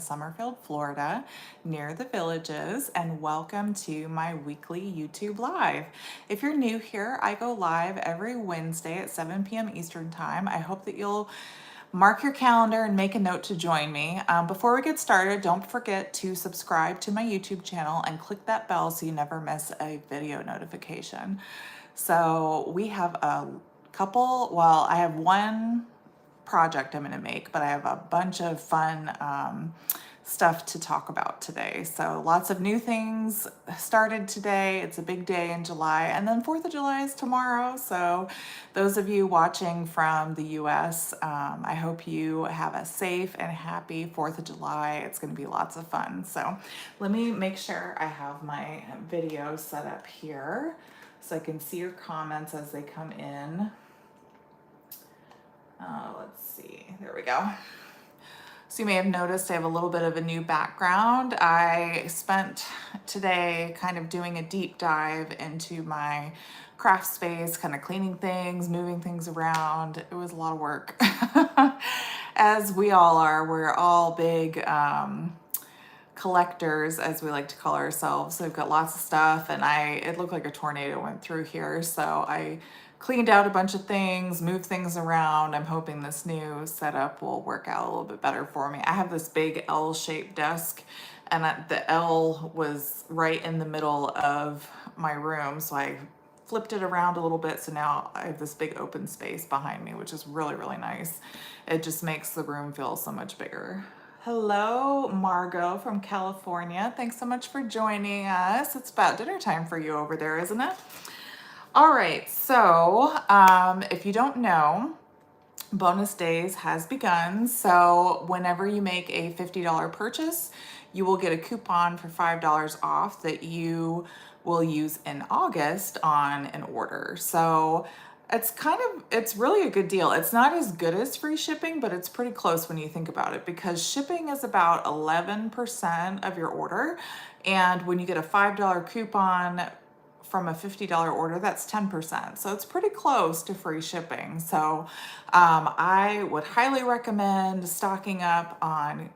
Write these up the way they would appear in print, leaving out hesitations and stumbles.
Summerfield, Florida, near the Villages, and welcome to my weekly YouTube Live. If you're new here, I go live every Wednesday at 7 p.m. Eastern Time. I hope that you'll mark your calendar and make a note to join me. Before we get started, don't forget to subscribe to my YouTube channel and click that bell so you never miss a video notification. So we have a couple, well, I have one project I'm going to make, but I have a bunch of fun stuff to talk about today. So lots of new things started today. It's a big day in July, and then 4th of July is tomorrow. So those of you watching from the US, I hope you have a safe and happy 4th of July. It's going to be lots of fun. So let me make sure I have my video set up here so I can see your comments as they come in. Let's see, there we go. So you may have noticed I have a little bit of a new background. I spent today kind of doing a deep dive into my craft space, kind of cleaning things, moving things around. It was a lot of work. As we all are, we're all big collectors, as we like to call ourselves. So we've got lots of stuff, and it looked like a tornado went through here. So I cleaned out a bunch of things, moved things around. I'm hoping this new setup will work out a little bit better for me. I have this big L-shaped desk, and the L was right in the middle of my room. So I flipped it around a little bit. So now I have this big open space behind me, which is really, really nice. It just makes the room feel so much bigger. Hello, Margot from California. Thanks so much for joining us. It's about dinner time for you over there, isn't it? All right, so if you don't know, bonus days has begun. So whenever you make a $50 purchase, you will get a coupon for $5 off that you will use in August on an order. So it's really a good deal. It's not as good as free shipping, but it's pretty close when you think about it, because shipping is about 11% of your order. And when you get a $5 coupon from a $50 order, that's 10%. So it's pretty close to free shipping. So I would highly recommend stocking up on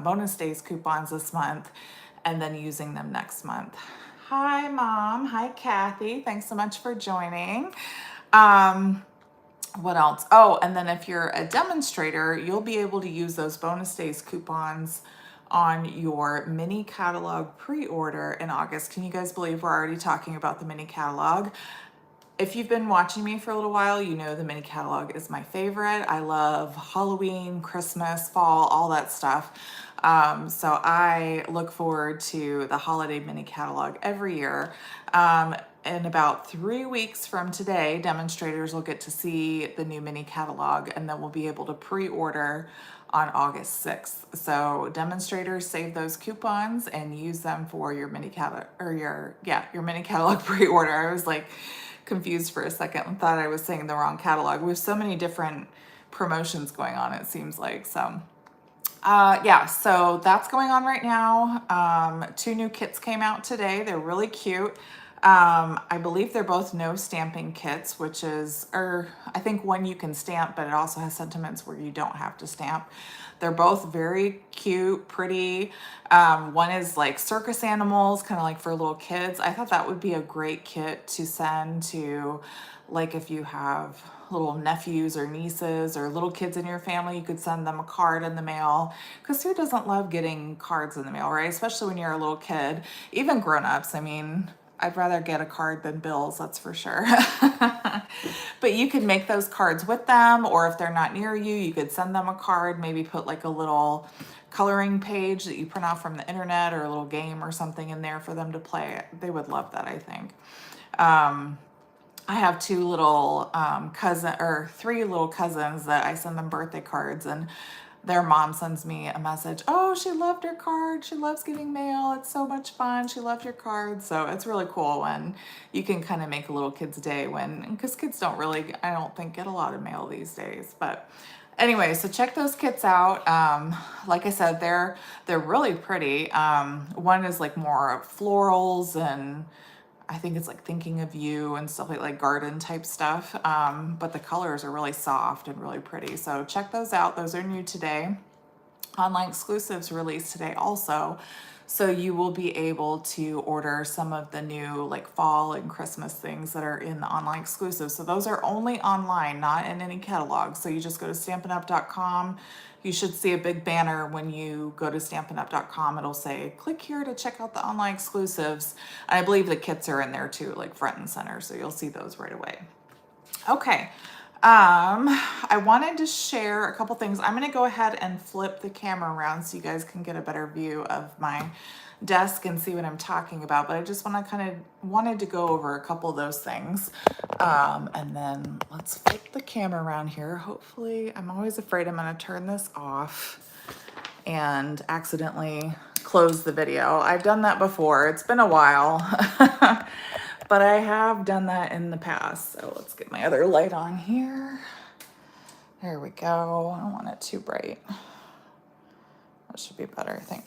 bonus days coupons this month and then using them next month. Hi, Mom. Hi, Kathy. Thanks so much for joining. What else? Oh, and then if you're a demonstrator, you'll be able to use those bonus days coupons on your mini catalog pre-order in August. Can you guys believe we're already talking about the mini catalog? If you've been watching me for a little while, you know the mini catalog is my favorite. I love Halloween, Christmas, fall, all that stuff. So I look forward to the holiday mini catalog every year. In about 3 weeks from today, demonstrators will get to see the new mini catalog, and then we'll be able to pre-order on August 6th. So demonstrators save those coupons and use them for your mini catalog, or your mini catalog pre-order. I was like confused for a second and thought I was saying the wrong catalog. We have so many different promotions going on, it seems like. So yeah, so that's going on right now. 2 new kits came out today. They're really cute. I believe they're both no stamping kits, which is, or I think one you can stamp, but it also has sentiments where you don't have to stamp. They're both very cute, pretty. One is like circus animals, kind of like for little kids. I thought that would be a great kit to send to, like, if you have little nephews or nieces or little kids in your family, you could send them a card in the mail, because who doesn't love getting cards in the mail, right? Especially when you're a little kid. Even grown-ups, I mean, I'd rather get a card than bills, that's for sure. But you could make those cards with them, or if they're not near you, you could send them a card, maybe put like a little coloring page that you print off from the internet, or a little game or something in there for them to play. They would love that, I think. I have 2 little three little cousins that I send them birthday cards, and their mom sends me a message. Oh, she loved her card. She loves getting mail. It's so much fun. She loved your card. So it's really cool when you can kind of make a little kid's day, because kids don't really, I don't think, get a lot of mail these days. But anyway, so check those kits out. Like I said, they're really pretty. One is like more florals, and I think it's like thinking of you and stuff like garden type stuff. But the colors are really soft and really pretty. So check those out. Those are new today. online exclusives released today also. So you will be able to order some of the new like fall and Christmas things that are in the online exclusives. So those are only online, not in any catalog. So you just go to stampinup.com. You should see a big banner when you go to stampinup.com. It'll say, click here to check out the online exclusives. And I believe the kits are in there too, like front and center. So you'll see those right away. Okay. I wanted to share a couple things. I'm going to go ahead and flip the camera around so you guys can get a better view of my desk and see what I'm talking about. But I just wanted to go over a couple of those things. And then let's flip the camera around here. Hopefully, I'm always afraid I'm going to turn this off and accidentally close the video. I've done that before. It's been a while. But I have done that in the past. So let's get my other light on here. There we go. I don't want it too bright. That should be better, I think.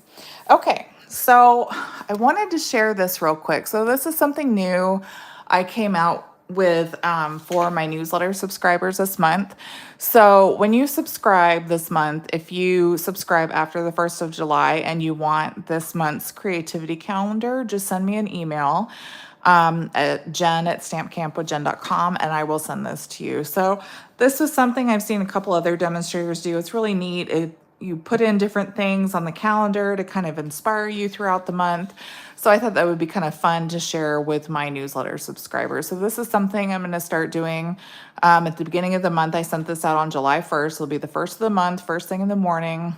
Okay, so I wanted to share this real quick. So this is something new I came out with for my newsletter subscribers this month. So when you subscribe this month, if you subscribe after the 1st of July and you want this month's creativity calendar, just send me an email at jen@stampcampwithjen.com and I will send this to you. So this was something I've seen a couple other demonstrators do. It's really neat. You put in different things on the calendar to kind of inspire you throughout the month. So I thought that would be kind of fun to share with my newsletter subscribers. So this is something I'm going to start doing at the beginning of the month. I sent this out on July 1st. It'll be the first of the month, first thing in the morning.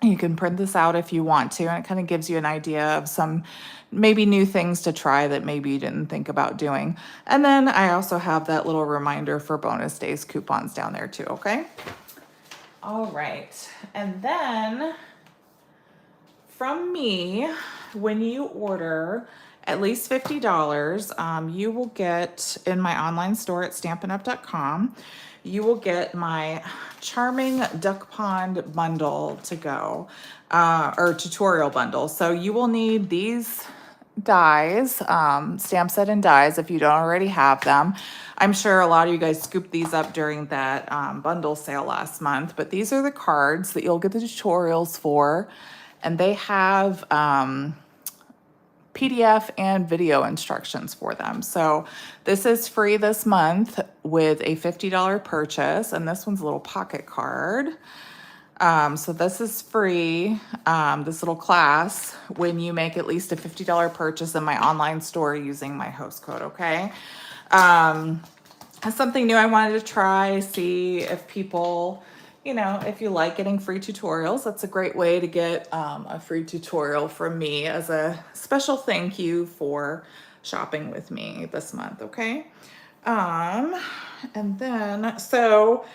You can print this out if you want to, and it kind of gives you an idea of some maybe new things to try that maybe you didn't think about doing. And then I also have that little reminder for bonus days coupons down there too, okay? All right. And then from me, when you order at least $50, you will get in my online store at stampinup.com, you will get my Charming Duck Pond bundle to go, or tutorial bundle. So you will need these dies, stamp set and dies if you don't already have them. I'm sure a lot of you guys scooped these up during that bundle sale last month, but these are the cards that you'll get the tutorials for, and they have PDF and video instructions for them. So this is free this month with a $50 purchase, and this one's a little pocket card. So this is free, this little class, when you make at least a $50 purchase in my online store using my host code, okay? That's something new I wanted to try, see if people, you know, if you like getting free tutorials, that's a great way to get a free tutorial from me as a special thank you for shopping with me this month, okay? And then, so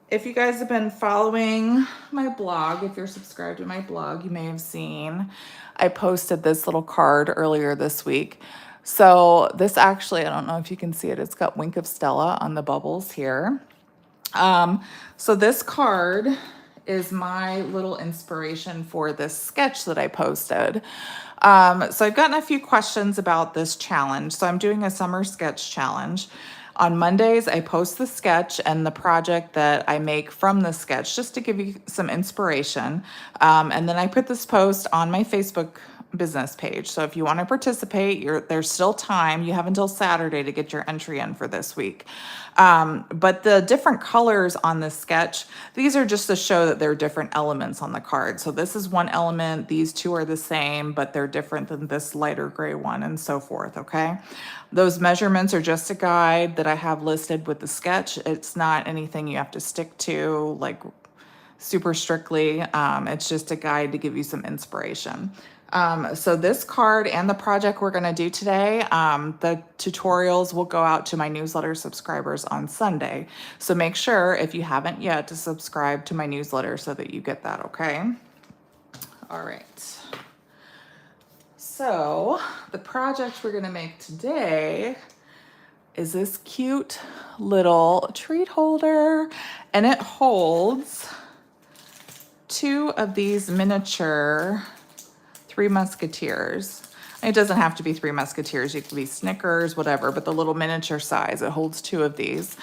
if you guys have been following my blog, if you're subscribed to my blog, you may have seen I posted this little card earlier this week. So this actually, I don't know if you can see it, it's got Wink of Stella on the bubbles here. So this card is my little inspiration for this sketch that I posted. So I've gotten a few questions about this challenge. So I'm doing a summer sketch challenge. On Mondays, I post the sketch and the project that I make from the sketch just to give you some inspiration. And then I put this post on my Facebook business page. So if you want to participate, there's still time. You have until Saturday to get your entry in for this week. But the different colors on this sketch, these are just to show that there are different elements on the card. So this is one element, these two are the same, but they're different than this lighter gray one and so forth, okay? Those measurements are just a guide that I have listed with the sketch. It's not anything you have to stick to like super strictly. It's just a guide to give you some inspiration. So this card and the project we're going to do today, the tutorials will go out to my newsletter subscribers on Sunday. So make sure, if you haven't yet, to subscribe to my newsletter so that you get that, okay? All right. So the project we're going to make today is this cute little treat holder, and it holds two of these miniature Three Musketeers. It doesn't have to be Three Musketeers. You could be Snickers, whatever, but the little miniature size, it holds two of these.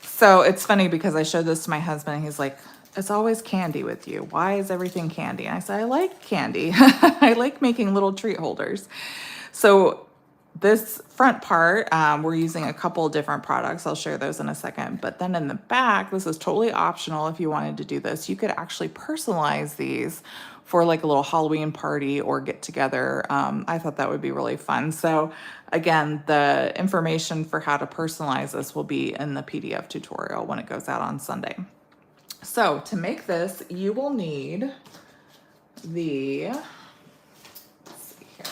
So it's funny because I showed this to my husband and he's like, it's always candy with you. Why is everything candy? And I said, I like candy. I like making little treat holders. So this front part, we're using a couple different products. I'll share those in a second. But then in the back, this is totally optional if you wanted to do this. You could actually personalize these for like a little Halloween party or get together. I thought that would be really fun. So again, the information for how to personalize this will be in the PDF tutorial when it goes out on Sunday. So to make this, you will need the, let's see here,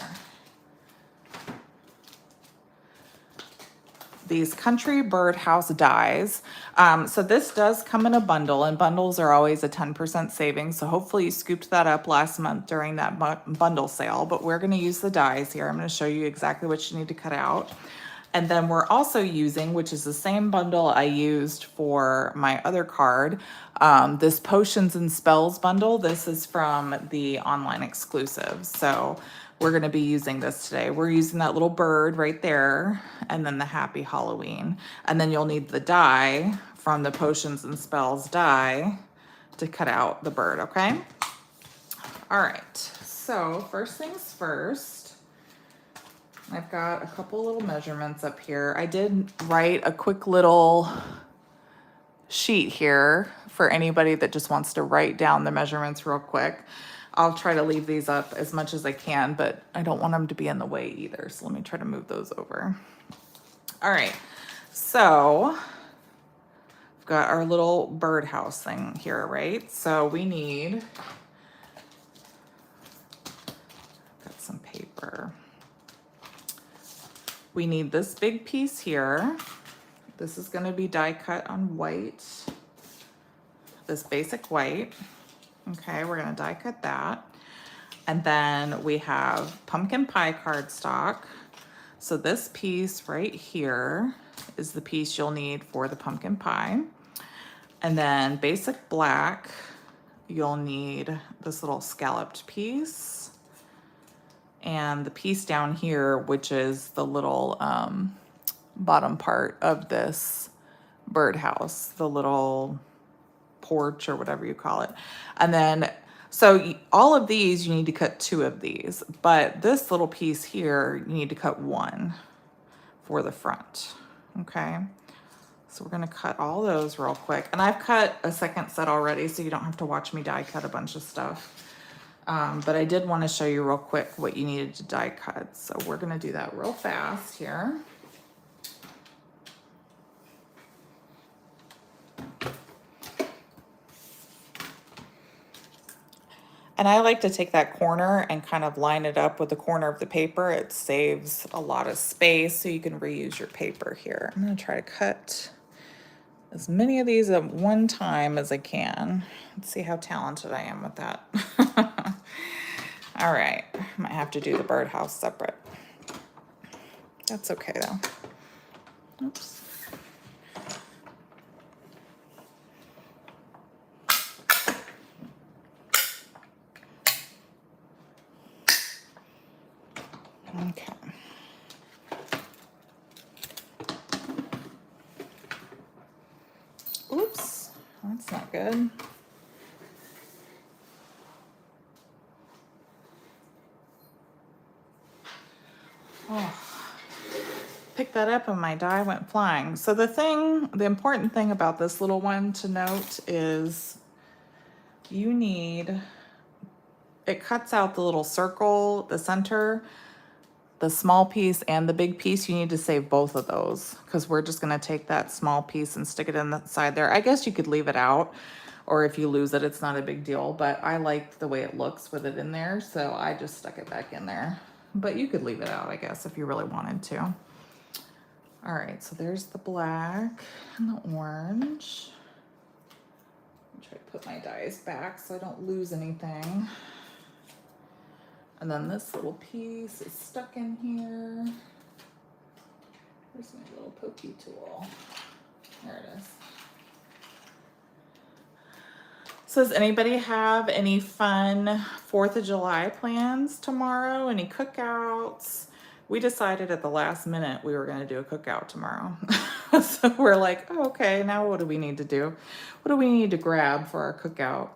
these Country Birdhouse dies. So this does come in a bundle, and bundles are always a 10% savings. So hopefully you scooped that up last month during that bundle sale, but we're gonna use the dies here. I'm gonna show you exactly what you need to cut out. And then we're also using, which is the same bundle I used for my other card, this Potions and Spells bundle. This is from the online exclusive. So we're gonna be using this today. We're using that little bird right there, and then the Happy Halloween. And then you'll need the die from the Potions and Spells die to cut out the bird, okay? All right, so first things first, I've got a couple little measurements up here. I did write a quick little sheet here for anybody that just wants to write down the measurements real quick. I'll try to leave these up as much as I can, but I don't want them to be in the way either. So let me try to move those over. All right, so we've got our little birdhouse thing here, right? So we need, got some paper. We need this big piece here. This is gonna be die cut on white, this basic white. Okay, we're gonna die cut that. And then we have pumpkin pie cardstock. So this piece right here is the piece you'll need for the pumpkin pie. And then basic black, you'll need this little scalloped piece. And the piece down here, which is the little bottom part of this birdhouse, the little porch or whatever you call it. And then, so all of these, you need to cut 2 of these, but this little piece here, you need to cut 1 for the front, okay? So we're gonna cut all those real quick. And I've cut a second set already, so you don't have to watch me die cut a bunch of stuff. But I did want to show you real quick what you needed to die cut. So we're going to do that real fast here. And I like to take that corner and kind of line it up with the corner of the paper. It saves a lot of space, so you can reuse your paper here. I'm going to try to cut as many of these at one time as I can. Let's see how talented I am with that. All right, I might have to do the birdhouse separate. That's okay though. Oops. Okay. Oops, that's not good. Oh, picked that up and my die went flying. So the important thing about this little one to note is you need, it cuts out the little circle, the center, the small piece and the big piece. You need to save both of those because we're just gonna take that small piece and stick it in the side there. I guess you could leave it out, or if you lose it, it's not a big deal, but I like the way it looks with it in there, so I just stuck it back in there. But you could leave it out, I guess, if you really wanted to. All right, so there's the black and the orange. I'll try to put my dies back so I don't lose anything. And then this little piece is stuck in here. Where's my little pokey tool? There it is. So does anybody have any fun 4th of July plans tomorrow? Any cookouts? We decided at the last minute we were gonna do a cookout tomorrow. So we're like, oh, okay, now what do we need to do? What do we need to grab for our cookout?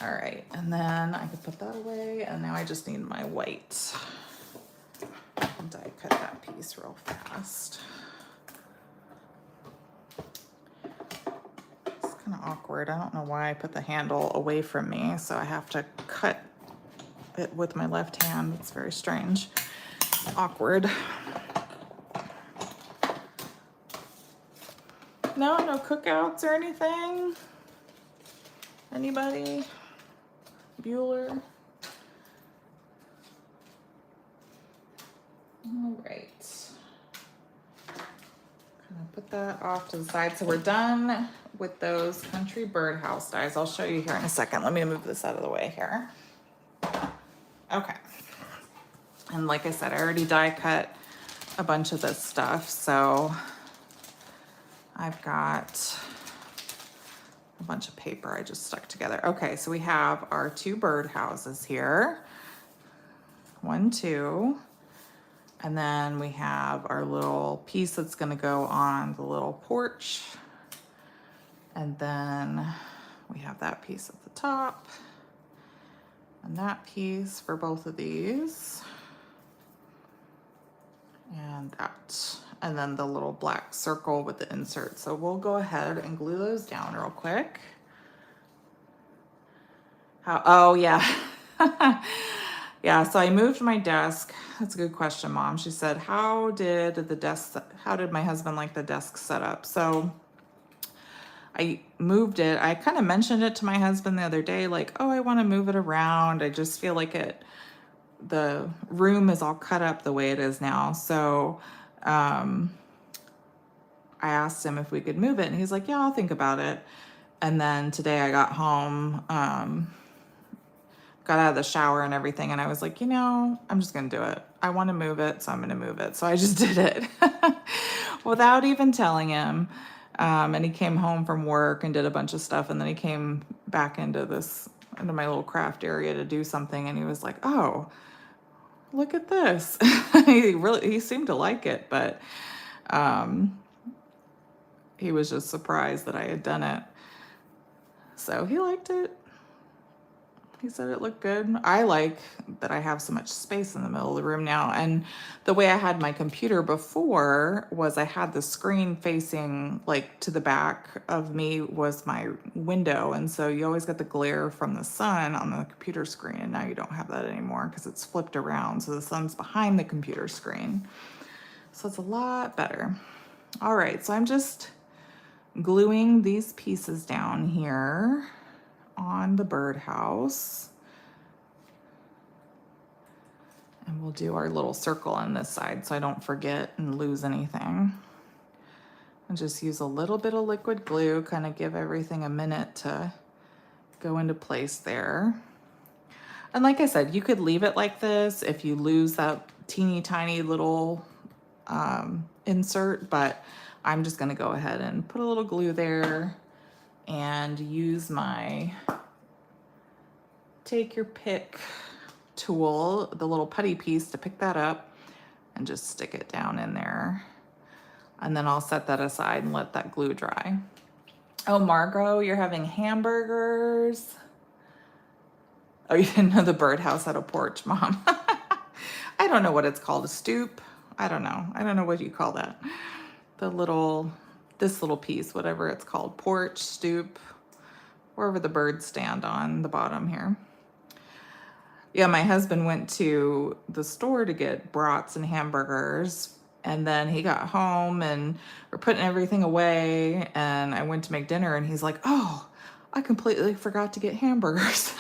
All right, and then I could put that away, and now I just need my white. I'll die cut that piece real fast. It's kind of awkward. I don't know why I put the handle away from me, so I have to cut it with my left hand. It's very strange. Awkward. No cookouts or anything? Anybody? Bueller? All right. Kind of put that off to the side. So we're done with those country birdhouse dies. I'll show you here in a second. Let me move this out of the way here. Okay. And like I said, I already die cut a bunch of this stuff. So I've got a bunch of paper I just stuck together. Okay, so we have our 2 birdhouses here. 1, 2. And then we have our little piece that's gonna go on the little porch. And then we have that piece at the top. And that piece for both of these. And that. And then the little black circle with the insert. So we'll go ahead and glue those down real quick. Oh yeah. Yeah, so I moved my desk. That's a good question, Mom. She said, how did my husband like the desk set up? So I moved it. I kind of mentioned it to my husband the other day, like, oh, I want to move it around. I just feel like the room is all cut up the way it is now. So I asked him if we could move it, and he's like, yeah, I'll think about it. And then today I got home, got out of the shower and everything, and I was like, I'm just gonna do it. I want to move it, so I'm gonna move it. So I just did it without even telling him. And he came home from work and did a bunch of stuff, and then he came back into my little craft area to do something, and he was like, oh, look at this. He seemed to like it, but he was just surprised that I had done it. So he liked it. He said it looked good. I like that I have so much space in the middle of the room now. And the way I had my computer before was I had the screen facing like to the back of me was my window. And so you always get the glare from the sun on the computer screen. And now you don't have that anymore because it's flipped around. So the sun's behind the computer screen. So it's a lot better. All right, so I'm just gluing these pieces down here on the birdhouse, and we'll do our little circle on this side so I don't forget and lose anything. And just use a little bit of liquid glue, kind of give everything a minute to go into place there. And like I said, you could leave it like this if you lose that teeny tiny little insert, but I'm just gonna go ahead and put a little glue there and use my take your pick tool, the little putty piece, to pick that up and just stick it down in there. And then I'll set that aside and let that glue dry. Oh, Margot, you're having hamburgers. Oh, you didn't know the birdhouse had a porch, Mom. I don't know what it's called, a stoop. I don't know what you call that. This little piece, whatever it's called, porch, stoop, wherever the birds stand on the bottom here. Yeah, my husband went to the store to get brats and hamburgers, and then he got home and we're putting everything away, and I went to make dinner, and he's like, oh, I completely forgot to get hamburgers.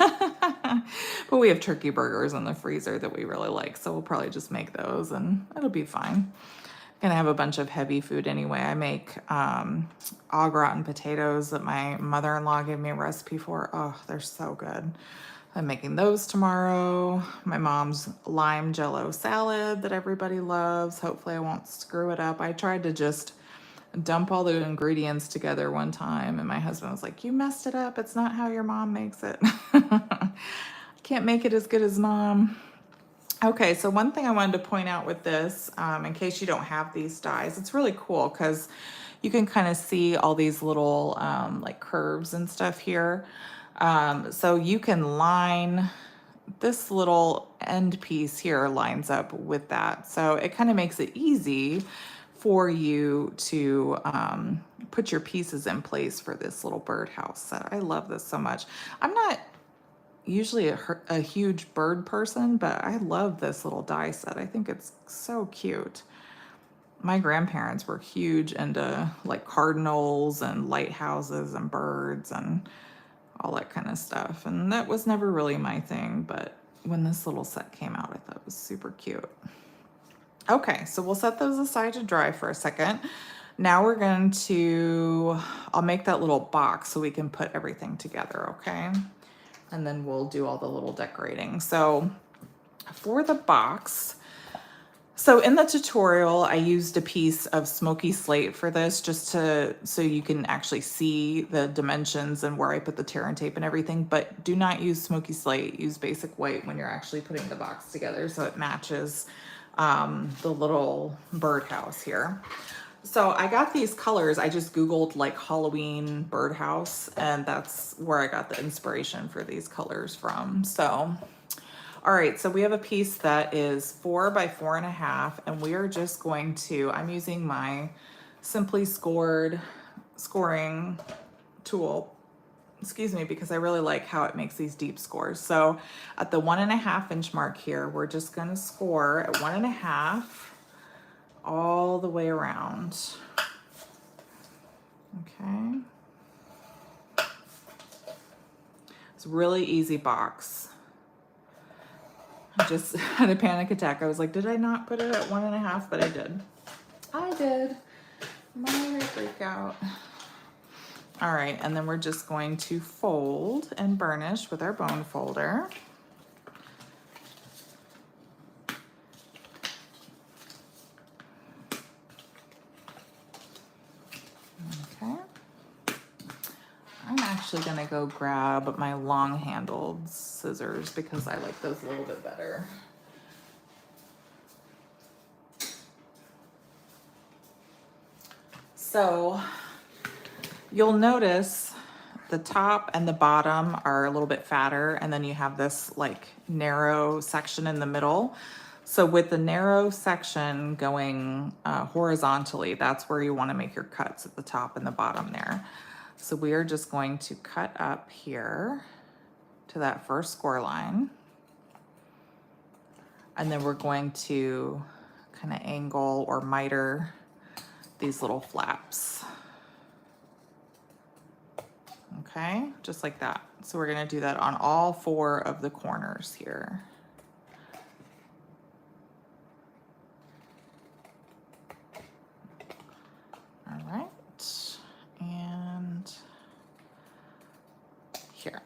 But we have turkey burgers in the freezer that we really like, so we'll probably just make those and it'll be fine. Gonna have a bunch of heavy food anyway. I make au gratin potatoes that my mother-in-law gave me a recipe for. Oh, they're so good. I'm making those tomorrow. My mom's lime jello salad that everybody loves. Hopefully I won't screw it up. I tried to just dump all the ingredients together one time, and my husband was like, you messed it up. It's not how your mom makes it. Can't make it as good as Mom. Okay, so one thing I wanted to point out with this, in case you don't have these dies, it's really cool because you can kind of see all these little like curves and stuff here. So you can line this little end piece here lines up with that. So it kind of makes it easy for you to put your pieces in place for this little birdhouse set. I love this so much. I'm not usually a huge bird person, but I love this little die set. I think it's so cute. My grandparents were huge into like cardinals and lighthouses and birds and all that kind of stuff. And that was never really my thing, but when this little set came out, I thought it was super cute. Okay, so we'll set those aside to dry for a second. Now we're going to, I'll make that little box so we can put everything together, okay? And then we'll do all the little decorating. So for the box, so in the tutorial, I used a piece of smoky slate for this just so you can actually see the dimensions and where I put the tear and tape and everything, but do not use smoky slate. Use basic white when you're actually putting the box together so it matches the little birdhouse here. So I got these colors. I just Googled like Halloween birdhouse, and that's where I got the inspiration for these colors from. So, all right, so we have a piece that is 4 by 4.5, and we are just going to, I'm using my Simply Scored scoring tool, excuse me, because I really like how it makes these deep scores. So at the 1.5 inch mark here, we're just gonna score at 1.5 all the way around. Okay. It's a really easy box. I just had a panic attack. I was like, did I not put it at 1.5? But I did. I did. My freak out. All right, and then we're just going to fold and burnish with our bone folder. Okay. I'm actually gonna go grab my long-handled scissors because I like those a little bit better. So you'll notice the top and the bottom are a little bit fatter, and then you have this like narrow section in the middle. So with the narrow section going horizontally, that's where you want to make your cuts at the top and the bottom there. So we are just going to cut up here to that first score line. And then we're going to kind of angle or miter these little flaps. Okay, just like that. So we're gonna do that on all 4 of the corners here. All right, and here.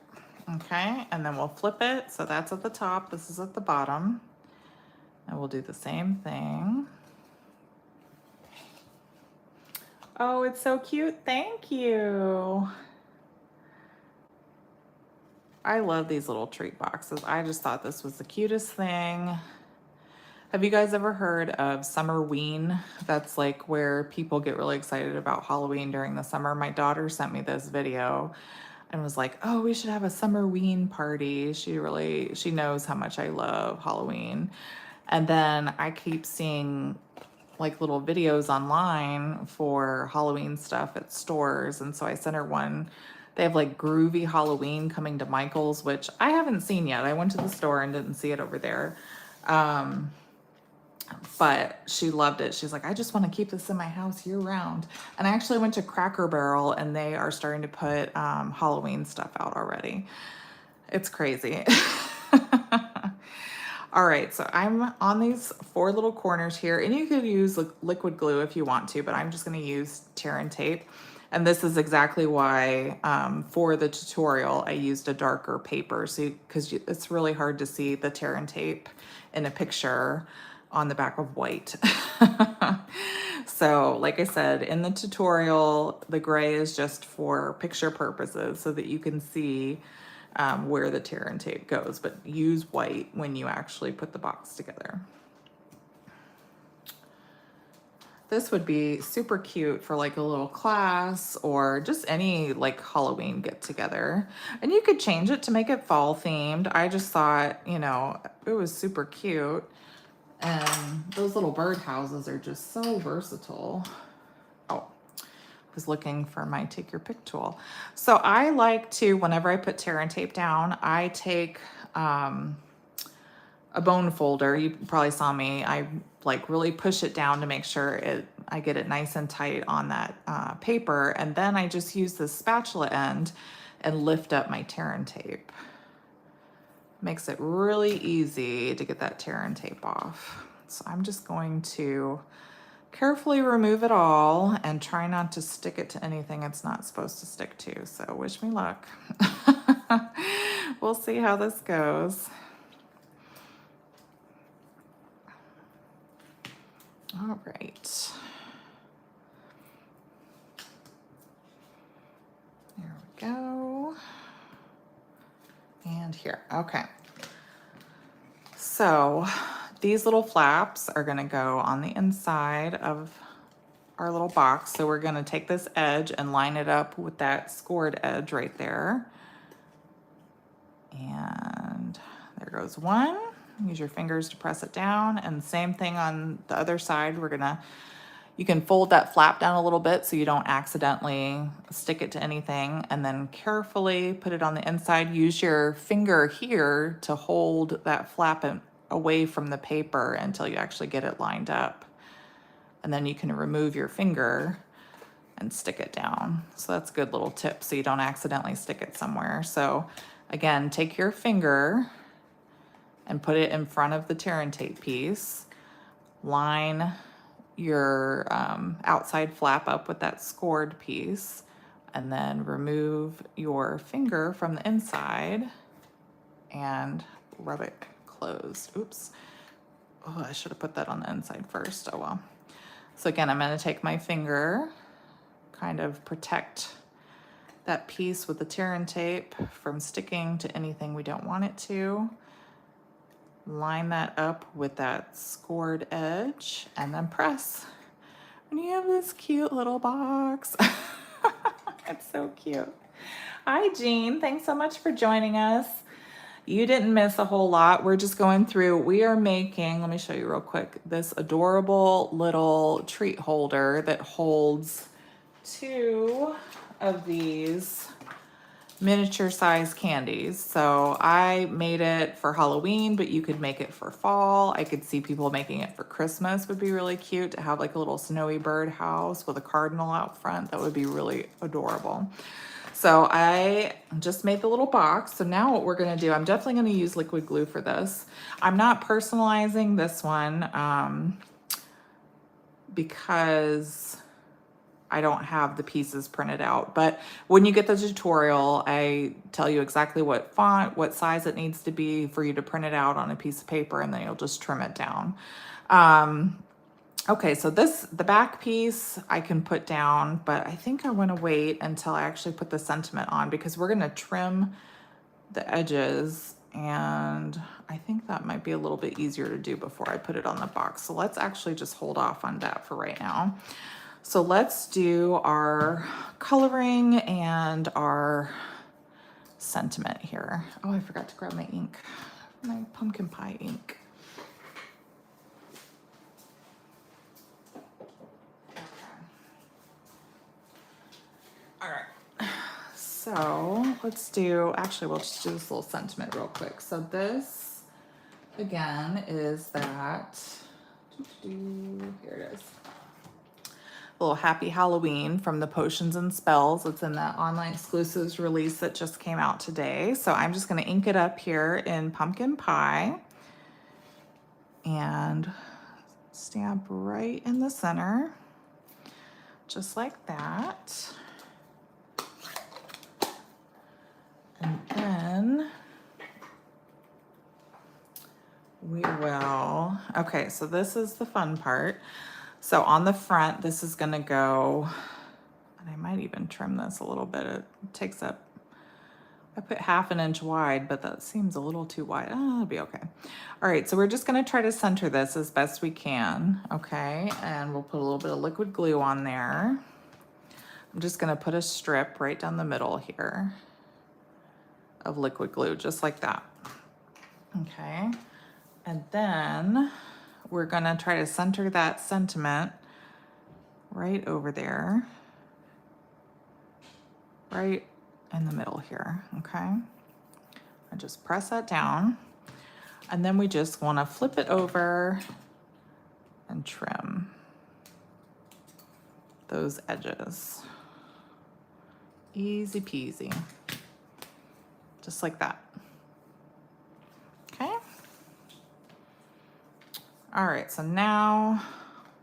Okay, and then we'll flip it. So that's at the top, this is at the bottom. And we'll do the same thing. Oh, it's so cute, thank you. I love these little treat boxes. I just thought this was the cutest thing. Have you guys ever heard of Summerween? That's like where people get really excited about Halloween during the summer. My daughter sent me this video and was like, oh, we should have a Summerween party. She knows how much I love Halloween. And then I keep seeing like little videos online for Halloween stuff at stores. And so I sent her one. They have like Groovy Halloween coming to Michael's, which I haven't seen yet. I went to the store and didn't see it over there. But she loved it. She's like, I just want to keep this in my house year round. And I actually went to Cracker Barrel and they are starting to put Halloween stuff out already. It's crazy. All right, so I'm on these 4 little corners here, and you could use liquid glue if you want to, but I'm just gonna use tear and tape. And this is exactly why for the tutorial, I used a darker paper, so because it's really hard to see the tear and tape in a picture on the back of white. So like I said, in the tutorial, the gray is just for picture purposes so that you can see where the tear and tape goes, but use white when you actually put the box together. This would be super cute for like a little class or just any like Halloween get together. And you could change it to make it fall themed. I just thought, you know, it was super cute. And those little birdhouses are just so versatile. Oh, I was looking for my take your pick tool. So I like to, whenever I put tear and tape down, I take a bone folder. You probably saw me. I like really push it down to make sure I get it nice and tight on that paper. And then I just use the spatula end and lift up my tear and tape. Makes it really easy to get that tear and tape off. So I'm just going to carefully remove it all and try not to stick it to anything it's not supposed to stick to. So wish me luck. We'll see how this goes. All right. There we go. And here, okay. So these little flaps are gonna go on the inside of our little box. So we're gonna take this edge and line it up with that scored edge right there. And there goes one. Use your fingers to press it down, and same thing on the other side. You can fold that flap down a little bit so you don't accidentally stick it to anything, and then carefully put it on the inside. Use your finger here to hold that flap away from the paper until you actually get it lined up. And then you can remove your finger and stick it down. So that's a good little tip so you don't accidentally stick it somewhere. So again, take your finger and put it in front of the tear and tape piece. Line your outside flap up with that scored piece, and then remove your finger from the inside and rub it closed. Oops. Oh, I should have put that on the inside first. Oh well. So again, I'm going to take my finger, kind of protect that piece with the tear and tape from sticking to anything we don't want it to. Line that up with that scored edge and then press. And you have this cute little box. It's so cute. Hi, Jean. Thanks so much for joining us. You didn't miss a whole lot. We're just going through, we are making, let me show you real quick, this adorable little treat holder that holds 2 of these miniature size candies. So I made it for Halloween, but you could make it for fall. I could see people making it for Christmas. Would be really cute to have like a little snowy birdhouse with a cardinal out front. That would be really adorable. So I just made the little box. So now what we're gonna do, I'm definitely gonna use liquid glue for this. I'm not personalizing this one because I don't have the pieces printed out, but when you get the tutorial, I tell you exactly what font, what size it needs to be for you to print it out on a piece of paper, and then you'll just trim it down. Okay, so the back piece I can put down, but I think I want to wait until I actually put the sentiment on because we're going to trim the edges, and I think that might be a little bit easier to do before I put it on the box. So let's actually just hold off on that for right now. So let's do our coloring and our sentiment here. Oh, I forgot to grab my ink, my pumpkin pie ink. Okay. All right. So let's do, actually, we'll just do this little sentiment real quick. So this, again, is that, here it is. Little happy Halloween from the Potions and Spells. It's in that online exclusives release that just came out today. So I'm just going to ink it up here in pumpkin pie and stamp right in the center, just like that. And then we will, okay, so this is the fun part. So on the front, this is gonna go, and I might even trim this a little bit. It takes up, I put 1/2 inch wide, but that seems a little too wide. Oh, it'll be okay. All right, so we're just gonna try to center this as best we can, okay? And we'll put a little bit of liquid glue on there. I'm just gonna put a strip right down the middle here of liquid glue, just like that. Okay, and then we're gonna try to center that sentiment right over there, right in the middle here, okay? I just press that down, and then we just wanna flip it over and trim those edges. Easy peasy, just like that. Okay. All right, so now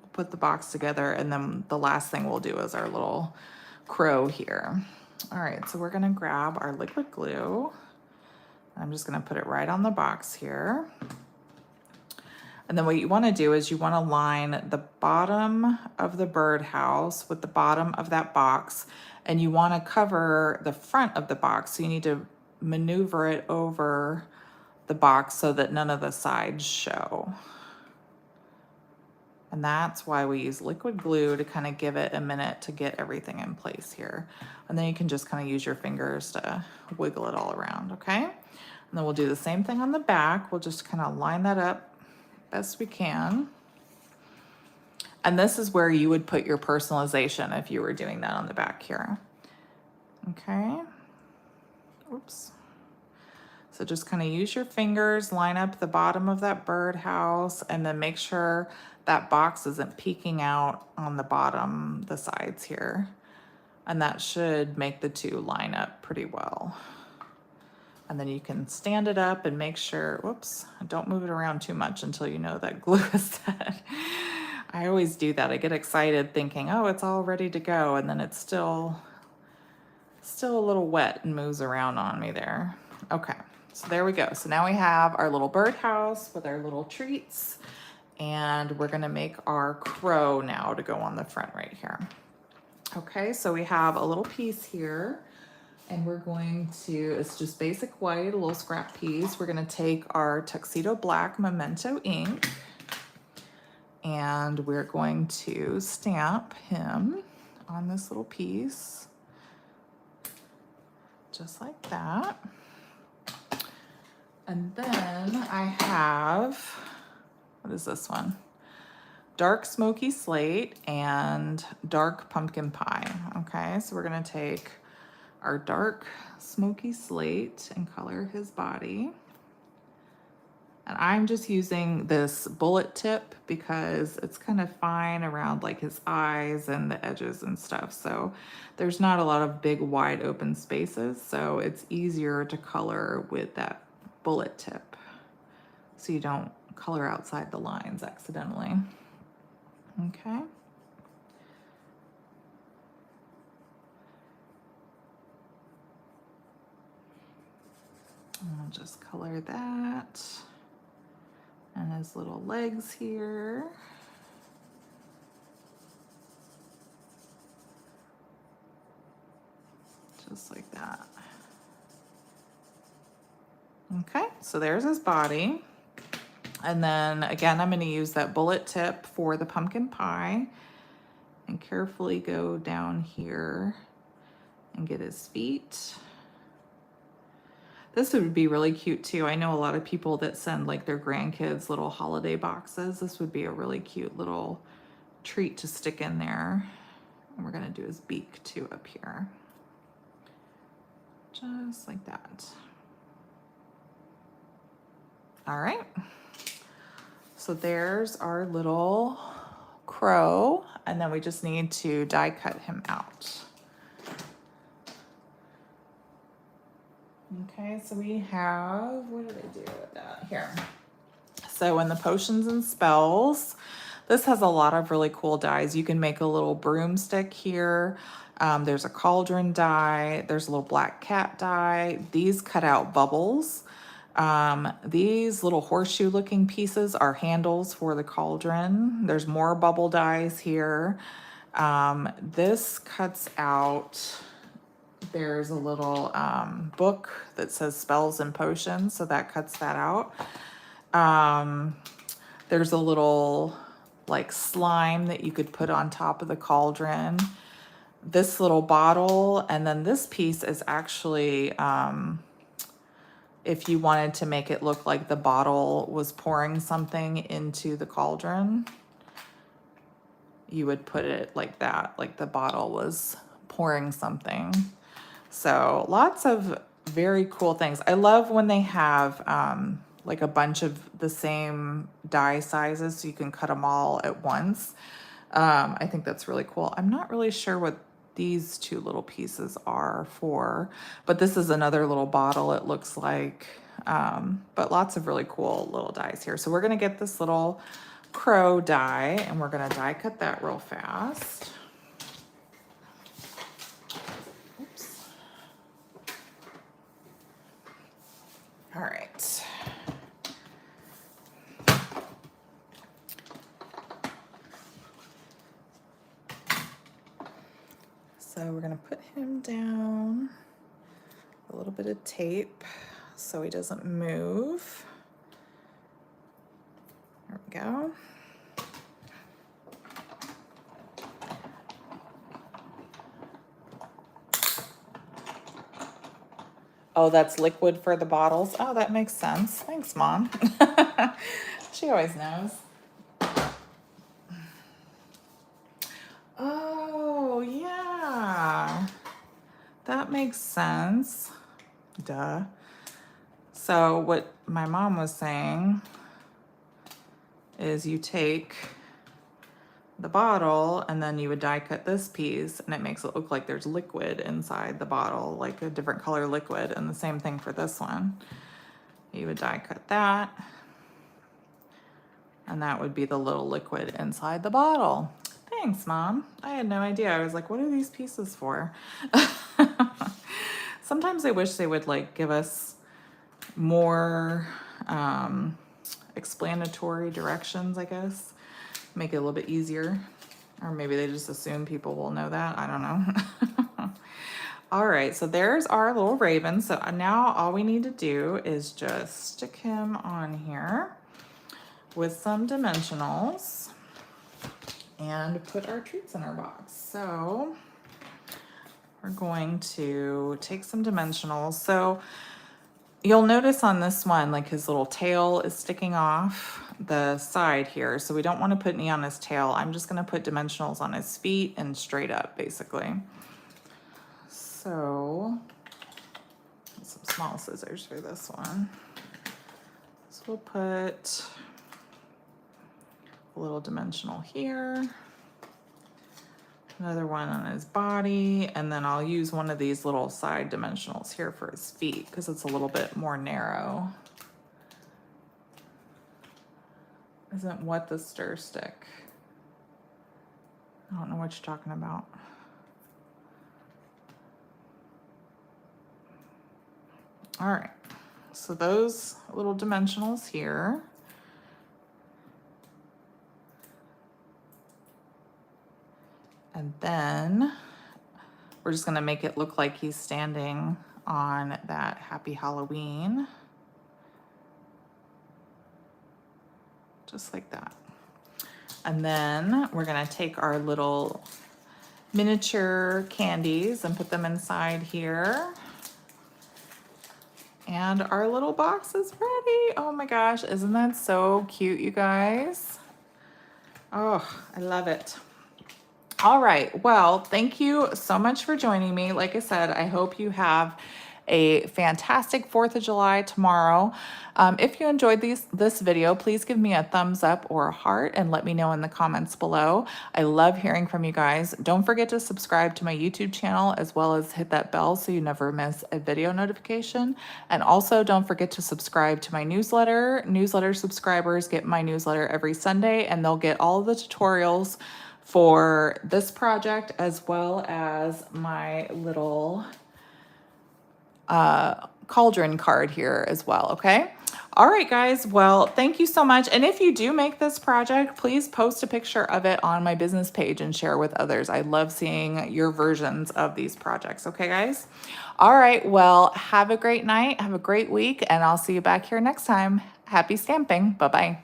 we'll put the box together, and then the last thing we'll do is our little crow here. All right, so we're gonna grab our liquid glue. I'm just gonna put it right on the box here. And then what you wanna do is you wanna line the bottom of the birdhouse with the bottom of that box, and you wanna cover the front of the box. So you need to maneuver it over the box so that none of the sides show. And that's why we use liquid glue, to kind of give it a minute to get everything in place here. And then you can just kind of use your fingers to wiggle it all around, okay? And then we'll do the same thing on the back. We'll just kind of line that up best we can. And this is where you would put your personalization if you were doing that on the back here. Okay. Oops. So just kind of use your fingers, line up the bottom of that birdhouse, and then make sure that box isn't peeking out on the bottom, the sides here. And that should make the two line up pretty well. And then you can stand it up and make sure, whoops, don't move it around too much until you know that glue is set. I always do that. I get excited thinking, oh, it's all ready to go. And then it's still a little wet and moves around on me there. Okay, so there we go. So now we have our little birdhouse with our little treats, and we're gonna make our crow now to go on the front right here. Okay, so we have a little piece here, and we're going to, it's just basic white, a little scrap piece. We're gonna take our tuxedo black Memento ink, and we're going to stamp him on this little piece, just like that. And then I have, what is this one? Dark smoky slate and dark pumpkin pie. Okay, so we're gonna take our dark smoky slate and color his body. And I'm just using this bullet tip because it's kind of fine around like his eyes and the edges and stuff. So there's not a lot of big wide open spaces. So it's easier to color with that bullet tip, so you don't color outside the lines accidentally. Okay. I'll just color that. And his little legs here. Just like that. Okay, so there's his body. And then again, I'm gonna use that bullet tip for the pumpkin pie and carefully go down here and get his feet. This would be really cute too. I know a lot of people that send like their grandkids little holiday boxes. This would be a really cute little treat to stick in there. And we're gonna do his beak too up here. Just like that. All right, so there's our little crow, and then we just need to die cut him out. Okay, so we have, what did I do with that? Here. So in the potions and spells, this has a lot of really cool dies. You can make a little broomstick here. There's a cauldron die. There's a little black cat die. These cut out bubbles. These little horseshoe looking pieces are handles for the cauldron. There's more bubble dies here. This cuts out there's a little book that says spells and potions, so that cuts that out. There's a little like slime that you could put on top of the cauldron. This little bottle, and then this piece is actually, if you wanted to make it look like the bottle was pouring something into the cauldron, you would put it like that, like the bottle was pouring something. So lots of very cool things. I love when they have like a bunch of the same die sizes so you can cut them all at once. I think that's really cool. I'm not really sure what these two little pieces are for, but this is another little bottle, it looks like. But lots of really cool little dies here. So we're gonna get this little crow die and we're gonna die cut that real fast. Oops. All right. So we're gonna put him down, a little bit of tape so he doesn't move. There we go. Oh, that's liquid for the bottles. Oh, that makes sense. Thanks, Mom. She always knows. Oh, yeah. That makes sense. Duh. So what my mom was saying is you take the bottle and then you would die cut this piece and it makes it look like there's liquid inside the bottle, like a different color liquid, and the same thing for this one. You would die cut that and that would be the little liquid inside the bottle. Thanks, Mom. I had no idea. I was like, what are these pieces for? Sometimes I wish they would like give us more explanatory directions, I guess. Make it a little bit easier. Or maybe they just assume people will know that. I don't know. All right, so there's our little raven. So now all we need to do is just stick him on here with some dimensionals and put our treats in our box. So we're going to take some dimensionals. So you'll notice on this one, like his little tail is sticking off the side here. So we don't want to put any on his tail. I'm just going to put dimensionals on his feet and straight up, basically. So some small scissors for this one. So we'll put a little dimensional here. Another one on his body, and then I'll use one of these little side dimensionals here for his feet because it's a little bit more narrow. Isn't what the stir stick? I don't know what you're talking about. All right, so those little dimensionals here. And then we're just gonna make it look like he's standing on that Happy Halloween. Just like that. And then we're gonna take our little miniature candies and put them inside here. And our little box is ready. Oh my gosh, isn't that so cute, you guys? Oh, I love it. All right, well, thank you so much for joining me. Like I said, I hope you have a fantastic 4th of July tomorrow. If you enjoyed this video, please give me a thumbs up or a heart and let me know in the comments below. I love hearing from you guys. Don't forget to subscribe to my YouTube channel as well as hit that bell so you never miss a video notification. And also don't forget to subscribe to my newsletter. Newsletter subscribers get my newsletter every Sunday and they'll get all of the tutorials for this project as well as my little cauldron card here as well, okay? All right, guys. Well, thank you so much. And if you do make this project, please post a picture of it on my business page and share with others. I love seeing your versions of these projects. Okay, guys? All right. Well, have a great night. Have a great week. And I'll see you back here next time. Happy stamping. Bye-bye.